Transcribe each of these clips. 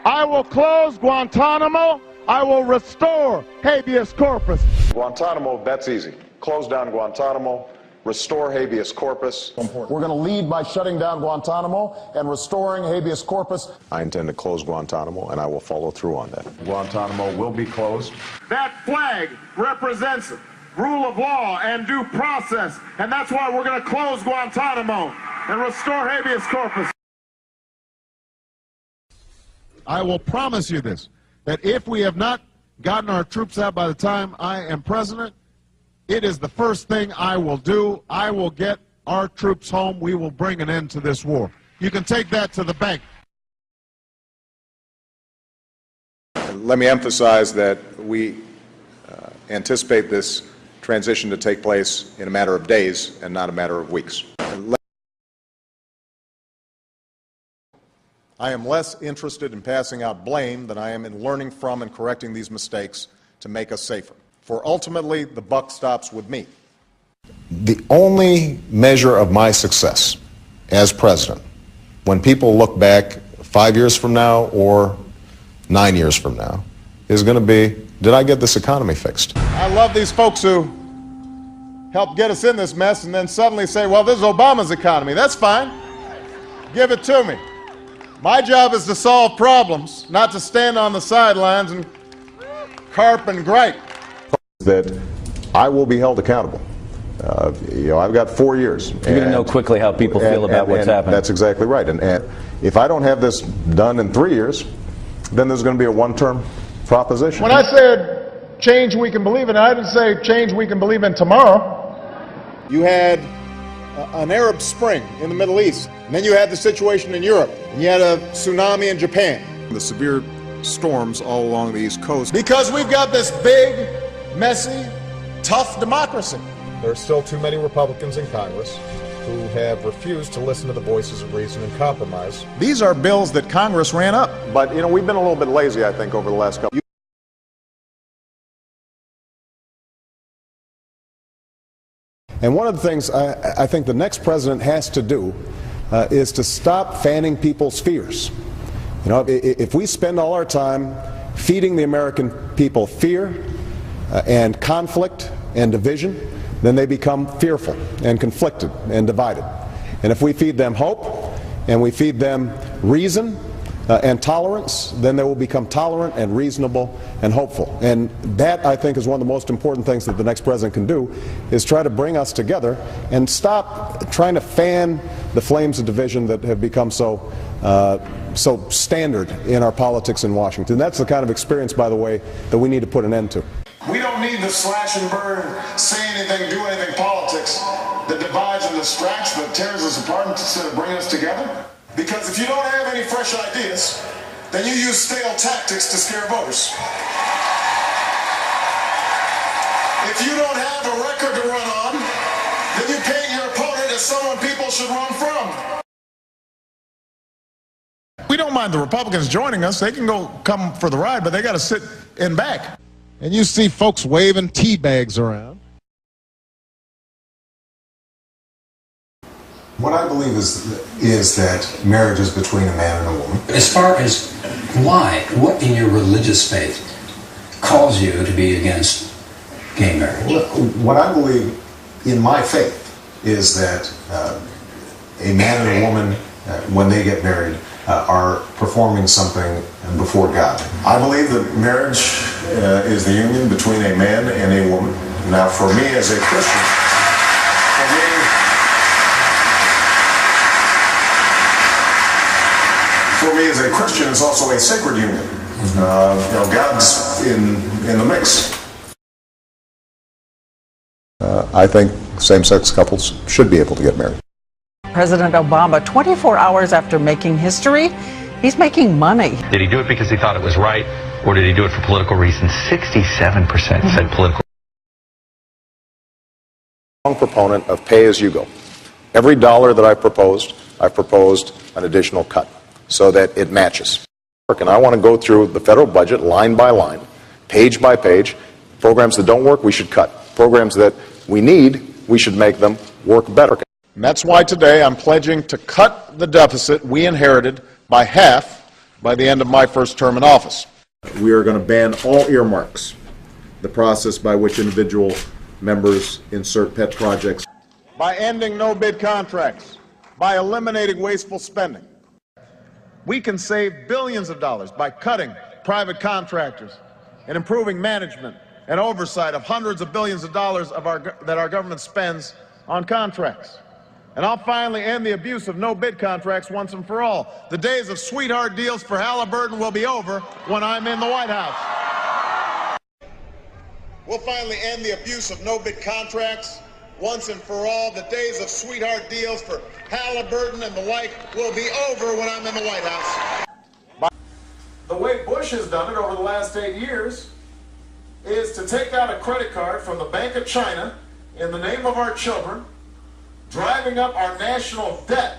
I will close Guantanamo. I will restore habeas corpus. Guantanamo, that's easy. Close down Guantanamo, restore habeas corpus. We're going to lead by shutting down Guantanamo and restoring habeas corpus. I intend to close Guantanamo, and I will follow through on that. Guantanamo will be closed. That flag represents rule of law and due process, and that's why we're going to close Guantanamo and restore habeas corpus. I will promise you this, that if we have not gotten our troops out by the time I am president, it is the first thing I will do. I will get our troops home. We will bring an end to this war. You can take that to the bank. Let me emphasize that we anticipate this transition to take place in a matter of days and not a matter of weeks. I am less interested in passing out blame than I am in learning from and correcting these mistakes to make us safer. For ultimately, the buck stops with me. The only measure of my success as president, when people look back 5 years from now or 9 years from now, is going to be, did I get this economy fixed? I love these folks who help get us in this mess and then suddenly say, well, this is Obama's economy. That's fine. Give it to me. My job is to solve problems, not to stand on the sidelines and carp and gripe. That I will be held accountable. I've got 4 years. You're going to know quickly how people feel about what's happening. That's exactly right. And if I don't have this done in 3 years, then there's going to be a one-term proposition. When I said change we can believe in, I didn't say change we can believe in tomorrow. You had an Arab Spring in the Middle East, and then you had the situation in Europe, and you had a tsunami in Japan. The severe storms all along the East Coast. Because we've got this big, messy, tough democracy. There are still too many Republicans in Congress who have refused to listen to the voices of reason and compromise. These are bills that Congress ran up. But, we've been a little bit lazy, I think, over the last couple. And one of the things I think the next president has to do is to stop fanning people's fears. If we spend all our time feeding the American people fear and conflict and division, then they become fearful and conflicted and divided. And if we feed them hope and we feed them reason and tolerance, then they will become tolerant and reasonable and hopeful. And that, I think, is one of the most important things that the next president can do, is try to bring us together and stop trying to fan the flames of division that have become so standard in our politics in Washington. That's the kind of experience, by the way, that we need to put an end to. We don't need the slash and burn, say anything, do anything politics that divides and distracts, but tears us apart instead of bringing us together. Because if you don't have any fresh ideas, then you use stale tactics to scare voters. If you don't have a record to run on, then you paint your opponent as someone people should run from. We don't mind the Republicans joining us. They can come for the ride, but they got to sit in back. And you see folks waving tea bags around. What I believe is that marriage is between a man and a woman. As far as why, what in your religious faith calls you to be against gay marriage? What I believe in my faith is that a man and a woman, when they get married, are performing something before God. I believe that marriage is the union between a man and a woman. Now, for me as a Christian, it's also a sacred union. God's in the mix. I think same-sex couples should be able to get married. President Obama, 24 hours after making history, he's making money. Did he do it because he thought it was right, or did he do it for political reasons? 67% said political. I'm a proponent of pay-as-you-go. Every dollar that I proposed an additional cut so that it matches. And I want to go through the federal budget line by line, page by page. Programs that don't work, we should cut. Programs that we need, we should make them work better. And that's why today I'm pledging to cut the deficit we inherited by half by the end of my first term in office. We are going to ban all earmarks, the process by which individual members insert pet projects. By ending no-bid contracts, by eliminating wasteful spending, we can save billions of dollars by cutting private contractors and improving management and oversight of hundreds of billions of dollars that our government spends on contracts. And I'll finally end the abuse of no-bid contracts once and for all. The days of sweetheart deals for Halliburton will be over when I'm in the White House. We'll finally end the abuse of no-bid contracts once and for all. The days of sweetheart deals for Halliburton and the like will be over when I'm in the White House. The way Bush has done it over the last 8 years is to take out a credit card from the Bank of China in the name of our children, driving up our national debt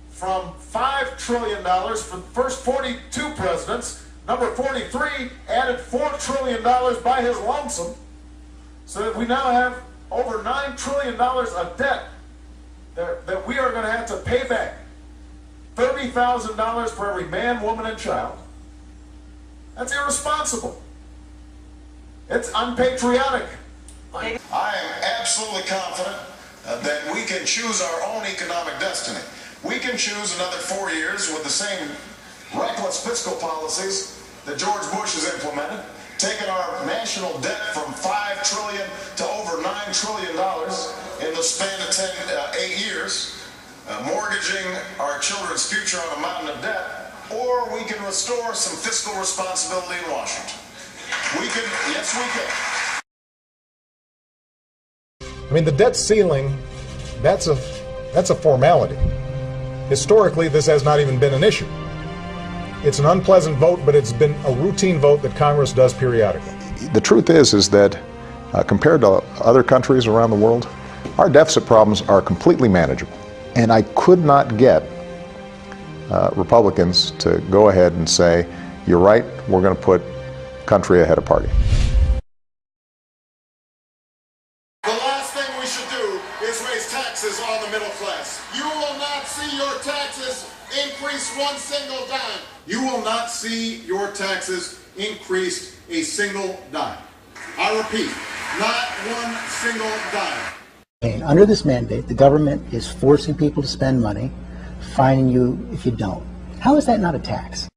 from $5 trillion for the first 42 presidents. Number 43 added $4 trillion by his lonesome, so that we now have over $9 trillion of debt that we are going to have to pay back. $30,000 for every man, woman, and child. That's irresponsible. It's unpatriotic. I am absolutely confident that we can choose our own economic destiny. We can choose another 4 years with the same reckless fiscal policies that George Bush has implemented, taking our national debt from $5 trillion to over $9 trillion in the span of 8 years, mortgaging our children's future on a mountain of debt, or we can restore some fiscal responsibility in Washington. We can, yes we can. I mean, the debt ceiling, that's a formality. Historically, this has not even been an issue. It's an unpleasant vote, but it's been a routine vote that Congress does periodically. The truth is that compared to other countries around the world, our deficit problems are completely manageable. And I could not get Republicans to go ahead and say, you're right, we're going to put country ahead of party. The last thing we should do is raise taxes on the middle class. You will not see your taxes increase one single dime. You will not see your taxes increase a single dime. I repeat, not one single dime. Under this mandate, the government is forcing people to spend money, fining you if you don't. How is that not a tax?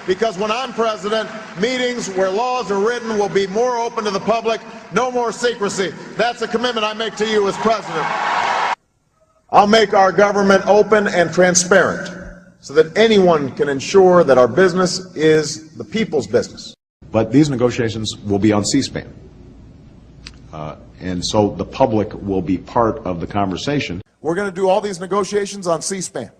Because when I'm president, meetings where laws are written will be more open to the public, no more secrecy. That's a commitment I make to you as president. I'll make our government open and transparent so that anyone can ensure that our business is the people's business. But these negotiations will be on C-SPAN. And so the public will be part of the conversation. We're going to do all these negotiations on C-SPAN.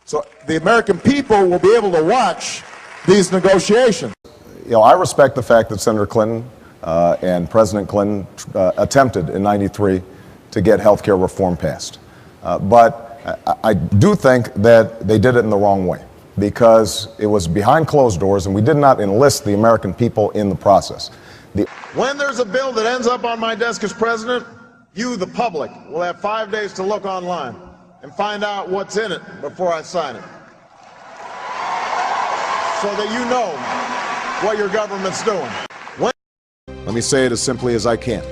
So the American people will be able to watch these negotiations. You know, I respect the fact that Senator Clinton and President Clinton attempted in '93 to get health care reform passed. But I do think that they did it in the wrong way, because it was behind closed doors and we did not enlist the American people in the process. When there's a bill that ends up on my desk as president, you, the public, will have 5 days to look online and find out what's in it before I sign it, so that you know what your government's doing. Let me say it as simply as I can.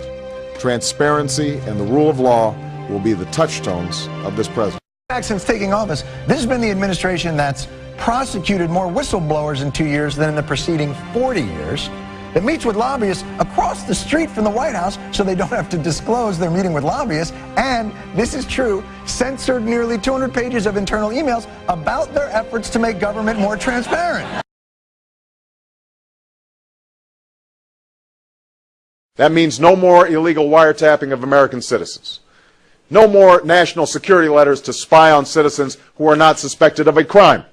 Transparency and the rule of law will be the touchstones of this president. Since taking office, this has been the administration that's prosecuted more whistleblowers in 2 years than in the preceding 40 years. It meets with lobbyists across the street from the White House so they don't have to disclose they're meeting with lobbyists. And, this is true, censored nearly 200 pages of internal emails about their efforts to make government more transparent. That means no more illegal wiretapping of American citizens. No more national security letters to spy on citizens who are not suspected of a crime.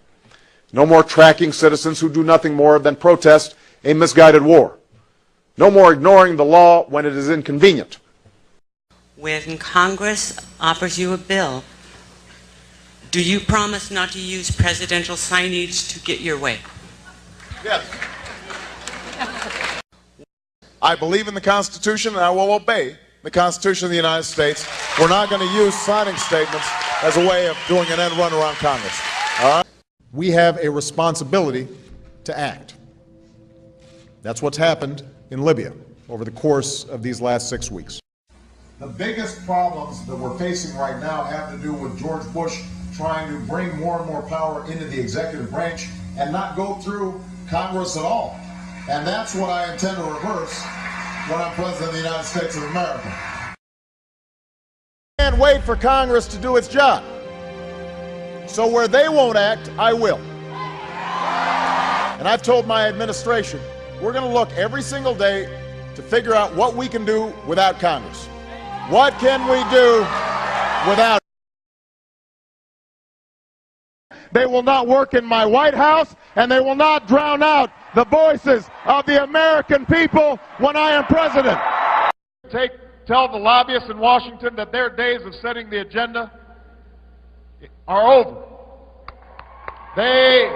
No more tracking citizens who do nothing more than protest a misguided war. No more ignoring the law when it is inconvenient. When Congress offers you a bill, do you promise not to use presidential signage to get your way? Yes. I believe in the Constitution and I will obey the Constitution of the United States. We're not going to use signing statements as a way of doing an end run around Congress. All right? we have a responsibility to act. That's what's happened in Libya over the course of these last 6 weeks. The biggest problems that we're facing right now have to do with George Bush trying to bring more and more power into the executive branch and not go through Congress at all. And that's what I intend to reverse when I'm President of the United States of America. I can't wait for Congress to do its job. So where they won't act, I will. And I've told my administration, we're going to look every single day to figure out what we can do without Congress. What can we do without? They will not work in my White House, and they will not drown out the voices of the American people when I am president. Tell the lobbyists in Washington that their days of setting the agenda are over. They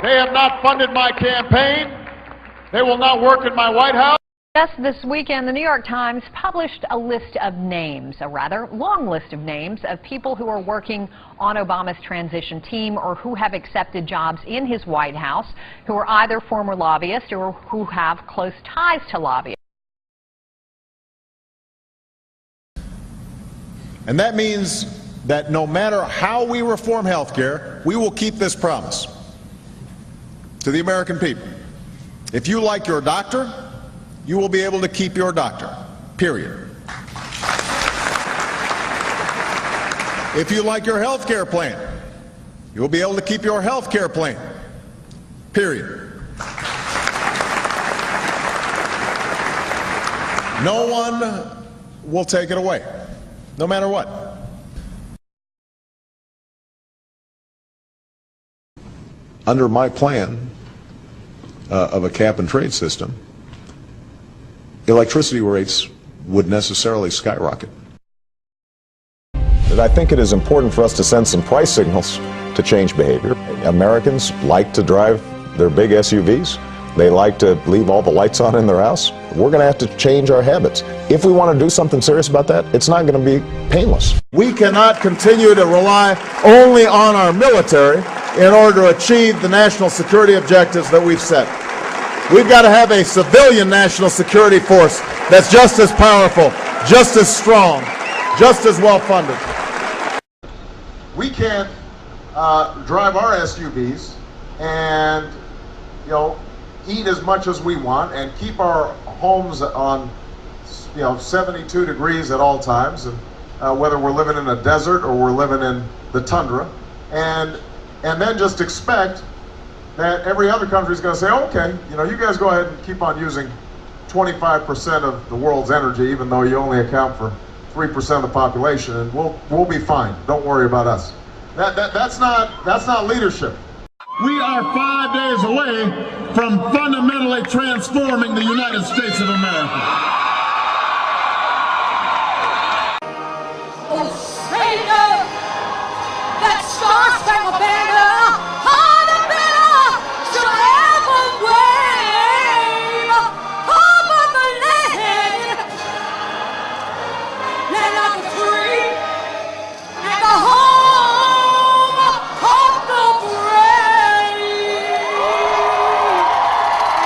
have not funded my campaign. They will not work in my White House. Just this weekend, the New York Times published a list of names, a rather long list of names of people who are working on Obama's transition team or who have accepted jobs in his White House, who are either former lobbyists or who have close ties to lobbyists. And that means that no matter how we reform health care, we will keep this promise to the American people. If you like your doctor, you will be able to keep your doctor, period. If you like your health care plan, you will be able to keep your health care plan, period. No one will take it away, no matter what. Under my plan of a cap and trade system, electricity rates would necessarily skyrocket. I think it is important for us to send some price signals to change behavior. Americans like to drive their big SUVs. They like to leave all the lights on in their house. We're going to have to change our habits. If we want to do something serious about that, it's not going to be painless. We cannot continue to rely only on our military in order to achieve the national security objectives that we've set. We've got to have a civilian national security force that's just as powerful, just as strong, just as well funded. We can't drive our SUVs and, eat as much as we want and keep our homes on, 72 degrees at all times, and whether we're living in a desert or we're living in the tundra, and then just expect that every other country is going to say, okay, you guys go ahead and keep on using 25% of the world's energy, even though you only account for 3% of the population, and we'll be fine. Don't worry about us. That's not leadership. We are 5 days away from fundamentally transforming the United States of America.